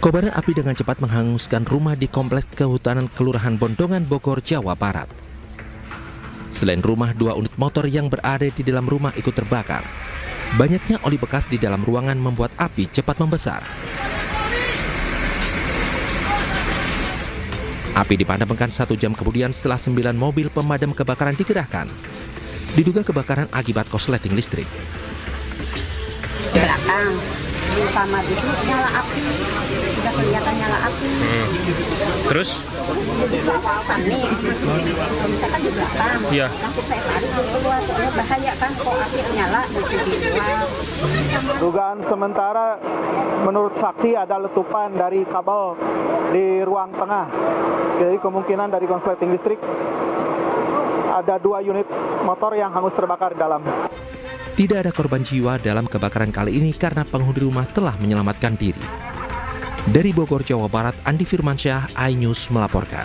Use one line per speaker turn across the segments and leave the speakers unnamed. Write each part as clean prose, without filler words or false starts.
Kobaran api dengan cepat menghanguskan rumah di kompleks kehutanan Kelurahan Bondongan, Bogor, Jawa Barat. Selain rumah, 2 unit motor yang berada di dalam rumah ikut terbakar. Banyaknya oli bekas di dalam ruangan membuat api cepat membesar. Api dipadamkan 1 jam kemudian setelah 9 mobil pemadam kebakaran dikerahkan. Diduga kebakaran akibat korsleting listrik.
Belakang di kamar itu nyala api, udah kelihatan nyala api.
Terus?
Panik, misalkan di belakang,
Iya.
langsung saya tarik keluar, soalnya bahaya kan kalau api nyala gitu di luar.
Dugaan sementara menurut saksi ada letupan dari kabel di ruang tengah. Jadi kemungkinan dari korsleting listrik. Ada 2 unit motor yang hangus terbakar di dalam.
Tidak ada korban jiwa dalam kebakaran kali ini karena penghuni rumah telah menyelamatkan diri. Dari Bogor, Jawa Barat, Andi Firmansyah, iNews melaporkan.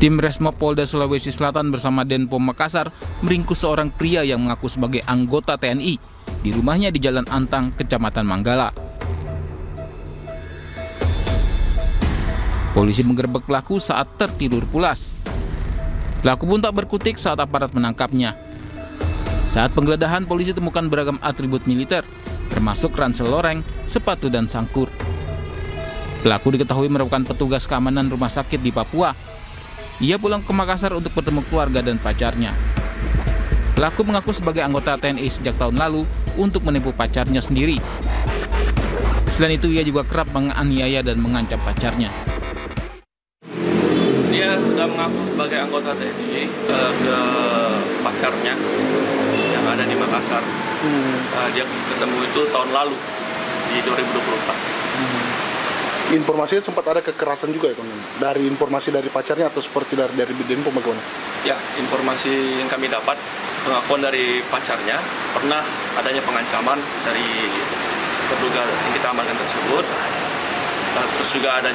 Tim Resmob Polda Sulawesi Selatan bersama Denpom Makassar meringkus seorang pria yang mengaku sebagai anggota TNI di rumahnya di Jalan Antang, Kecamatan Manggala. Polisi menggerebek pelaku saat tertidur pulas. Pelaku pun tak berkutik saat aparat menangkapnya. Saat penggeledahan, polisi temukan beragam atribut militer, termasuk ransel loreng, sepatu, dan sangkur. Pelaku diketahui merupakan petugas keamanan rumah sakit di Papua. Ia pulang ke Makassar untuk bertemu keluarga dan pacarnya. Pelaku mengaku sebagai anggota TNI sejak tahun lalu untuk menipu pacarnya sendiri. Selain itu, ia juga kerap menganiaya dan mengancam pacarnya.
Dia sudah mengaku sebagai anggota TNI ke pacarnya yang ada di Makassar. Dia ketemu itu tahun lalu di 2024.
Informasinya sempat ada kekerasan juga ya, Komandan? Dari informasi dari pacarnya atau seperti dari Denpom bagaimana?
Ya, informasi yang kami dapat, pengakuan dari pacarnya pernah adanya pengancaman dari terduga yang kita amankan tersebut. Terus juga ada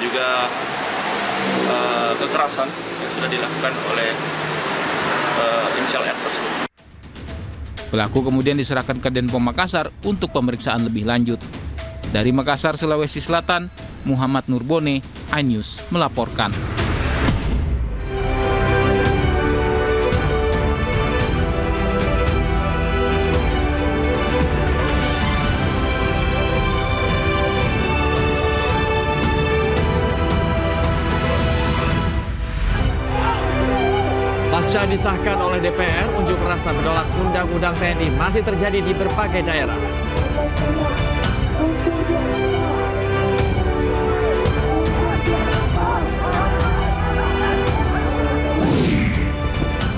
kekerasan yang sudah dilakukan oleh inisial R tersebut.
Pelaku kemudian diserahkan ke Denpom Makassar untuk pemeriksaan lebih lanjut. Dari Makassar, Sulawesi Selatan, Muhammad Nurbone, iNews melaporkan.
Pasca disahkan oleh DPR, unjuk rasa menolak Undang-Undang TNI masih terjadi di berbagai daerah.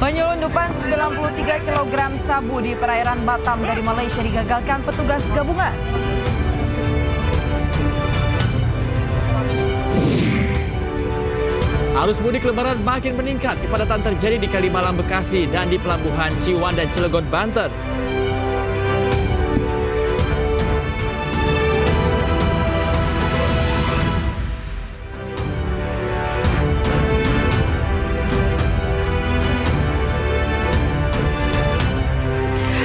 Penyelundupan 93 kg sabu di perairan Batam dari Malaysia digagalkan petugas gabungan.
Arus mudik lebaran makin meningkat, kepadatan terjadi di Kalimalang, Bekasi, dan di pelabuhan Ciwan dan Cilegon, Banten.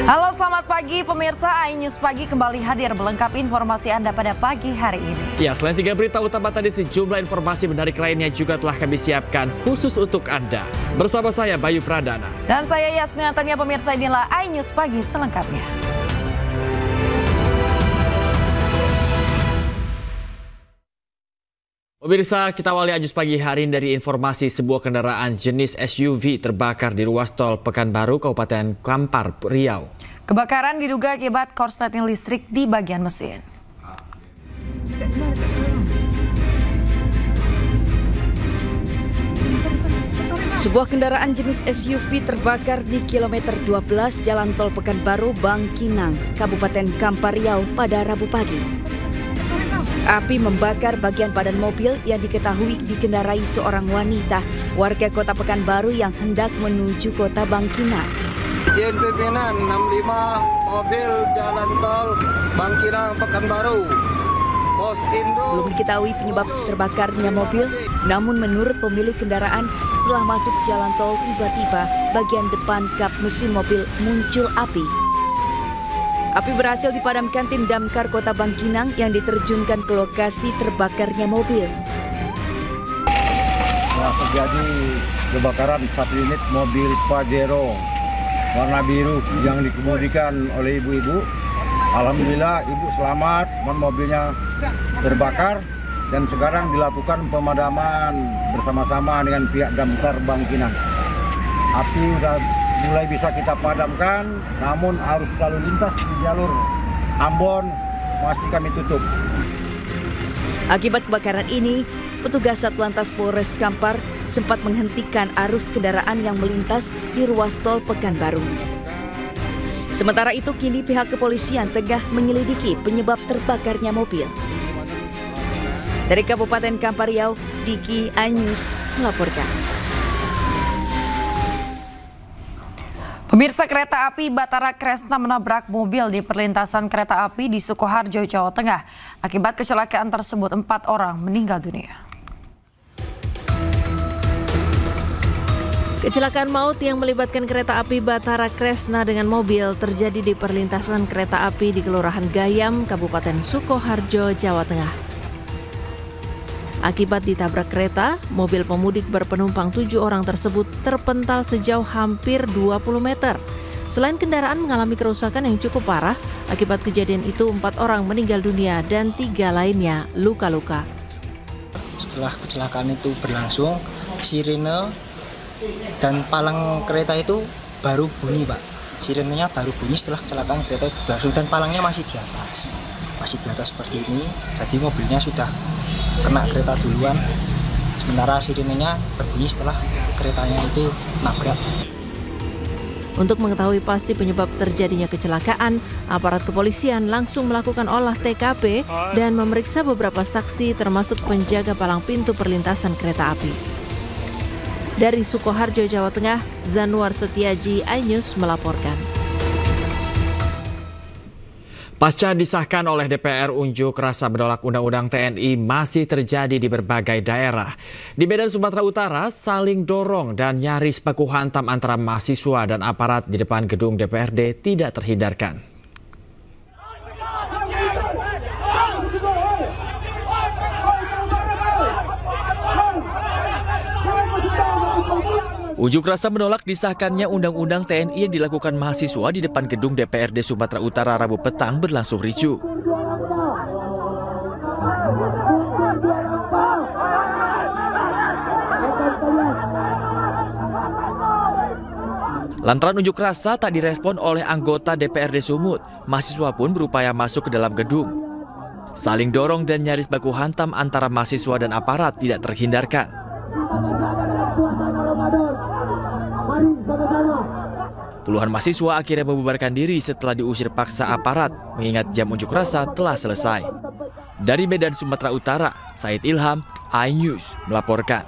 Halo, selamat pagi pemirsa. iNews Pagi kembali hadir melengkapi informasi Anda pada pagi hari ini.
Ya, selain 3 berita utama tadi, sejumlah informasi menarik lainnya juga telah kami siapkan khusus untuk Anda. Bersama saya Bayu Pradana.
Dan saya Yasmin Antania. Pemirsa, inilah iNews Pagi selengkapnya.
Pemirsa, kita awali iNews Pagi hari ini dari informasi sebuah kendaraan jenis SUV terbakar di ruas tol Pekanbaru, Kabupaten Kampar, Riau.
Kebakaran diduga akibat korsleting listrik di bagian mesin.
Sebuah kendaraan jenis SUV terbakar di kilometer 12 Jalan Tol Pekanbaru, Bangkinang, Kabupaten Kampar, Riau pada Rabu pagi. Api membakar bagian badan mobil yang diketahui dikendarai seorang wanita warga Kota Pekanbaru yang hendak menuju Kota Bangkinang.
Izin pimpinan 65 mobil jalan tol Bangkinang Pekanbaru. Pos Indo.
Belum diketahui penyebab terbakarnya mobil, namun menurut pemilik kendaraan, setelah masuk jalan tol tiba-tiba bagian depan kap mesin mobil muncul api. Api berhasil dipadamkan tim damkar Kota Bangkinang yang diterjunkan ke lokasi terbakarnya mobil.
Terjadi kebakaran satu unit mobil Pajero warna biru yang dikemudikan oleh ibu-ibu. Alhamdulillah ibu selamat, mobilnya terbakar dan sekarang dilakukan pemadaman bersama-sama dengan pihak damkar Bangkinang. Api sudah mulai bisa kita padamkan, namun arus lalu lintas di jalur Ambon masih kami tutup.
Akibat kebakaran ini, petugas Satlantas Polres Kampar sempat menghentikan arus kendaraan yang melintas di ruas tol Pekanbaru. Sementara itu, kini pihak kepolisian tengah menyelidiki penyebab terbakarnya mobil. Dari Kabupaten Kampar Riau, Diki iNews melaporkan.
Pemirsa, kereta api Batara Kresna menabrak mobil di perlintasan kereta api di Sukoharjo, Jawa Tengah. Akibat kecelakaan tersebut, 4 orang meninggal dunia.
Kecelakaan maut yang melibatkan kereta api Batara Kresna dengan mobil terjadi di perlintasan kereta api di Kelurahan Gayam, Kabupaten Sukoharjo, Jawa Tengah. Akibat ditabrak kereta, mobil pemudik berpenumpang 7 orang tersebut terpental sejauh hampir 20 meter. Selain kendaraan mengalami kerusakan yang cukup parah, akibat kejadian itu 4 orang meninggal dunia dan 3 lainnya luka-luka.
Setelah kecelakaan itu berlangsung, sirene dan palang kereta itu baru bunyi, Pak. Sirenenya baru bunyi setelah kecelakaan kereta itu berlangsung dan palangnya masih di atas. Masih di atas seperti ini, jadi mobilnya sudah kena kereta duluan, sementara sirenenya berbunyi setelah keretanya itu nabrak.
Untuk mengetahui pasti penyebab terjadinya kecelakaan, aparat kepolisian langsung melakukan olah TKP dan memeriksa beberapa saksi termasuk penjaga palang pintu perlintasan kereta api. Dari Sukoharjo, Jawa Tengah, Zanuar Setiaji, iNews melaporkan.
Pasca disahkan oleh DPR, unjuk rasa menolak Undang-Undang TNI masih terjadi di berbagai daerah. Di Medan, Sumatera Utara, saling dorong dan nyaris baku hantam antara mahasiswa dan aparat di depan gedung DPRD tidak terhindarkan. Unjuk rasa menolak disahkannya Undang-Undang TNI yang dilakukan mahasiswa di depan gedung DPRD Sumatera Utara Rabu petang berlangsung ricuh. Lantaran unjuk rasa tak direspon oleh anggota DPRD Sumut, mahasiswa pun berupaya masuk ke dalam gedung. Saling dorong dan nyaris baku hantam antara mahasiswa dan aparat tidak terhindarkan. Puluhan mahasiswa akhirnya membubarkan diri setelah diusir paksa aparat, mengingat jam unjuk rasa telah selesai. Dari Medan, Sumatera Utara, Said Ilham, iNews melaporkan.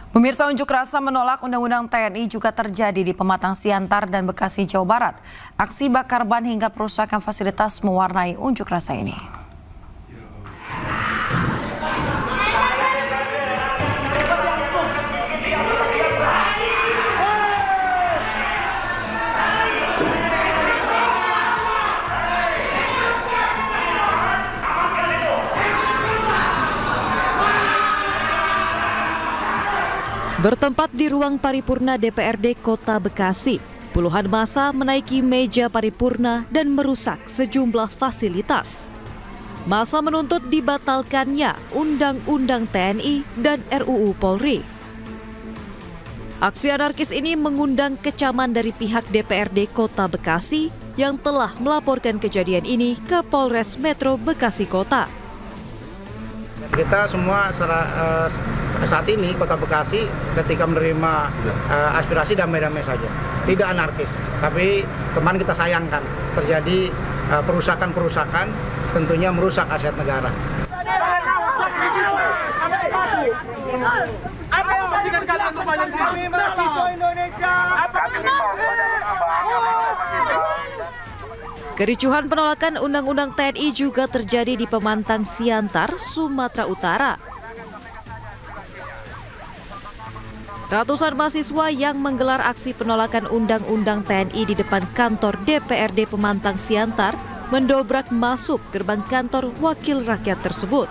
Pemirsa, unjuk rasa menolak Undang-Undang TNI juga terjadi di Pematang Siantar dan Bekasi, Jawa Barat. Aksi bakar ban hingga perusakan fasilitas mewarnai unjuk rasa ini.
Bertempat di ruang paripurna DPRD Kota Bekasi, puluhan massa menaiki meja paripurna dan merusak sejumlah fasilitas. Massa menuntut dibatalkannya Undang-Undang TNI dan RUU Polri. Aksi anarkis ini mengundang kecaman dari pihak DPRD Kota Bekasi yang telah melaporkan kejadian ini ke Polres Metro Bekasi Kota.
Kita semua saat ini Kota Bekasi ketika menerima aspirasi damai-damai saja, tidak anarkis. Tapi kemarin kita sayangkan terjadi perusakan-perusakan, tentunya merusak aset negara.
Apa yang menjadikan kalian berbanyak di sini? Mahasiswa Indonesia.
Kericuhan penolakan Undang-Undang TNI juga terjadi di Pemantang Siantar, Sumatera Utara. Ratusan mahasiswa yang menggelar aksi penolakan Undang-Undang TNI di depan kantor DPRD Pemantang Siantar mendobrak masuk gerbang kantor wakil rakyat tersebut.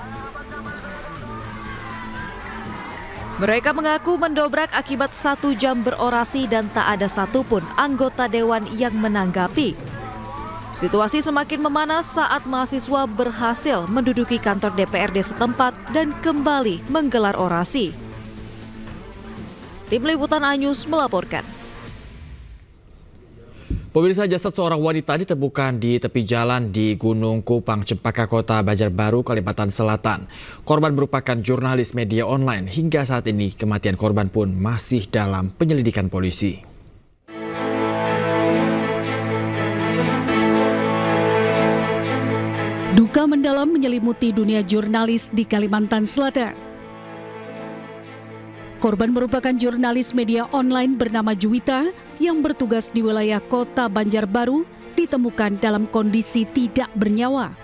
Mereka mengaku mendobrak akibat 1 jam berorasi dan tak ada satupun anggota dewan yang menanggapi. Situasi semakin memanas saat mahasiswa berhasil menduduki kantor DPRD setempat dan kembali menggelar orasi. Tim Liputan Anyus melaporkan.
Pemirsa, jasad seorang wanita ditemukan di tepi jalan di Gunung Kupang, Cempaka, Kota Banjarbaru, Kalimantan Selatan. Korban merupakan jurnalis media online. Hingga saat ini kematian korban pun masih dalam penyelidikan polisi.
Duka mendalam menyelimuti dunia jurnalis di Kalimantan Selatan. Korban merupakan jurnalis media online bernama Juwita yang bertugas di wilayah Kota Banjarbaru ditemukan dalam kondisi tidak bernyawa.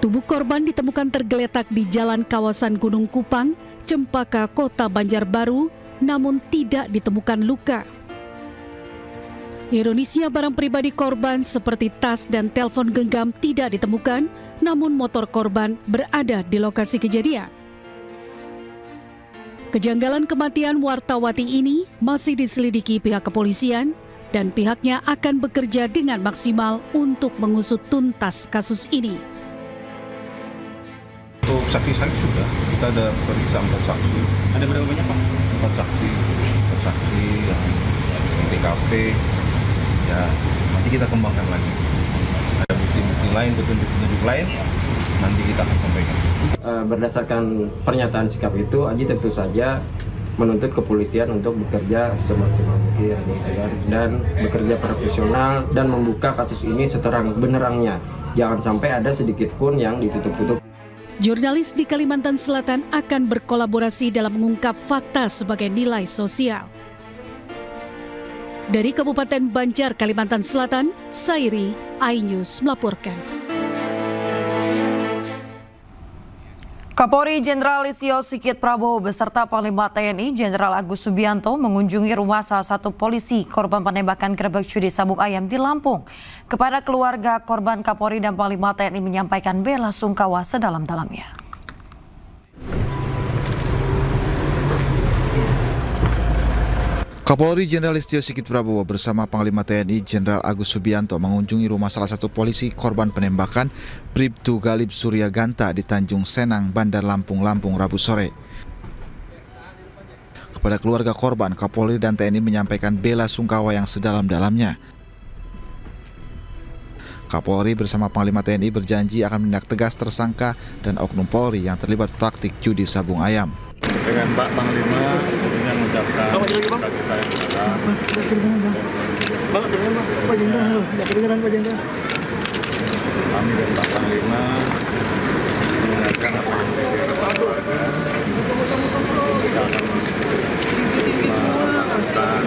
Tubuh korban ditemukan tergeletak di jalan kawasan Gunung Kupang, Cempaka, Kota Banjarbaru, namun tidak ditemukan luka. Ironisnya barang pribadi korban seperti tas dan telepon genggam tidak ditemukan, namun motor korban berada di lokasi kejadian. Kejanggalan kematian wartawati ini masih diselidiki pihak kepolisian dan pihaknya akan bekerja dengan maksimal untuk mengusut tuntas kasus ini.
Untuk saksi-saksi sudah, kita ada periksa 4 saksi. Ada berapa banyak Pak? 4 saksi yang di TKP. Ya, nanti kita kembangkan lagi. Ada bukti-bukti lain, petunjuk-petunjuk lain, nanti kita akan sampaikan.
Berdasarkan pernyataan sikap itu, Aji tentu saja menuntut kepolisian untuk bekerja semaksimal mungkin dan bekerja profesional dan membuka kasus ini seterang benerangnya. Jangan sampai ada sedikit pun yang ditutup-tutup.
Jurnalis di Kalimantan Selatan akan berkolaborasi dalam mengungkap fakta sebagai nilai sosial. Dari Kabupaten Banjar, Kalimantan Selatan, Sairi, iNews melaporkan.
Kapolri Jenderal Listio Sigit Prabowo beserta Panglima TNI Jenderal Agus Subianto mengunjungi rumah salah satu polisi korban penembakan gerbek judi sabung ayam di Lampung. Kepada keluarga korban, Kapolri dan Panglima TNI menyampaikan bela sungkawa sedalam-dalamnya.
Kapolri Jenderal Listio Sigit Prabowo bersama Panglima TNI Jenderal Agus Subianto mengunjungi rumah salah satu polisi korban penembakan Bribtu Galib Surya Ganta di Tanjung Senang, Bandar Lampung, Rabu sore. Kepada keluarga korban, Kapolri dan TNI menyampaikan bela sungkawa yang sedalam-dalamnya. Kapolri bersama Panglima TNI berjanji akan menindak tegas tersangka dan oknum Polri yang terlibat praktik judi sabung ayam.
Dengan Pak Panglima tentunya mengucapkan terima kasih. Kami dan Pak Panglima mendengarkan apa yang menjadi keluarga. Kita akan melakukan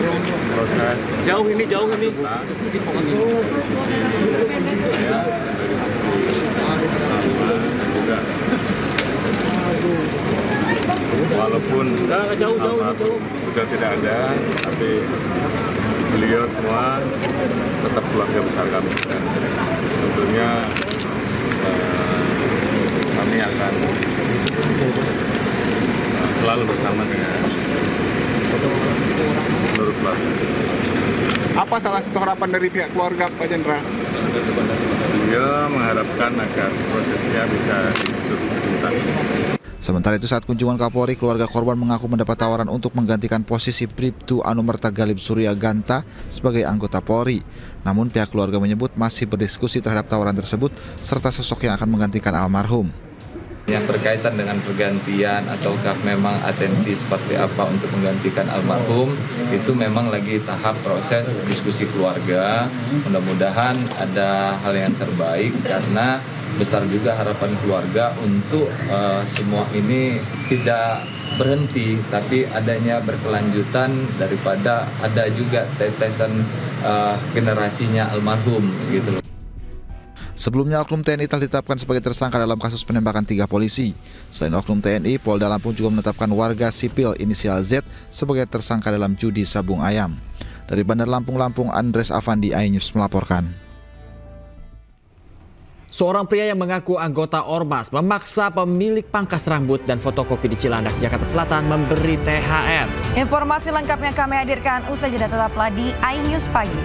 proses jauh ini dari sisi saya, dari sisi Panglima dan juga walaupun sudah tidak ada, tapi beliau semua tetap keluarga besar kami dan tentunya kami akan selalu bersama dengan seluruh keluarga.
Apa salah satu harapan dari pihak keluarga, Pak Jenderal?
Beliau mengharapkan agar prosesnya bisa diusut tuntas.
Sementara itu saat kunjungan Kapolri, keluarga korban mengaku mendapat tawaran untuk menggantikan posisi Bribtu Anumerta Galib Surya Ganta sebagai anggota Polri. Namun pihak keluarga menyebut masih berdiskusi terhadap tawaran tersebut serta sosok yang akan menggantikan almarhum.
Yang berkaitan dengan pergantian ataukah memang atensi seperti apa untuk menggantikan almarhum, itu memang lagi tahap proses diskusi keluarga. Mudah-mudahan ada hal yang terbaik karena besar juga harapan keluarga untuk semua ini tidak berhenti, tapi adanya berkelanjutan daripada ada juga tetesan generasinya almarhum gitu loh.
Sebelumnya oknum TNI telah ditetapkan sebagai tersangka dalam kasus penembakan 3 polisi. Selain oknum TNI, Polda Lampung juga menetapkan warga sipil inisial Z sebagai tersangka dalam judi sabung ayam. Dari Bandar Lampung, Andres Avandi, iNews melaporkan.
Seorang pria yang mengaku anggota Ormas memaksa pemilik pangkas rambut dan fotokopi di Cilandak, Jakarta Selatan memberi THR.
Informasi lengkapnya kami hadirkan usai jeda, tetaplah di iNews Pagi.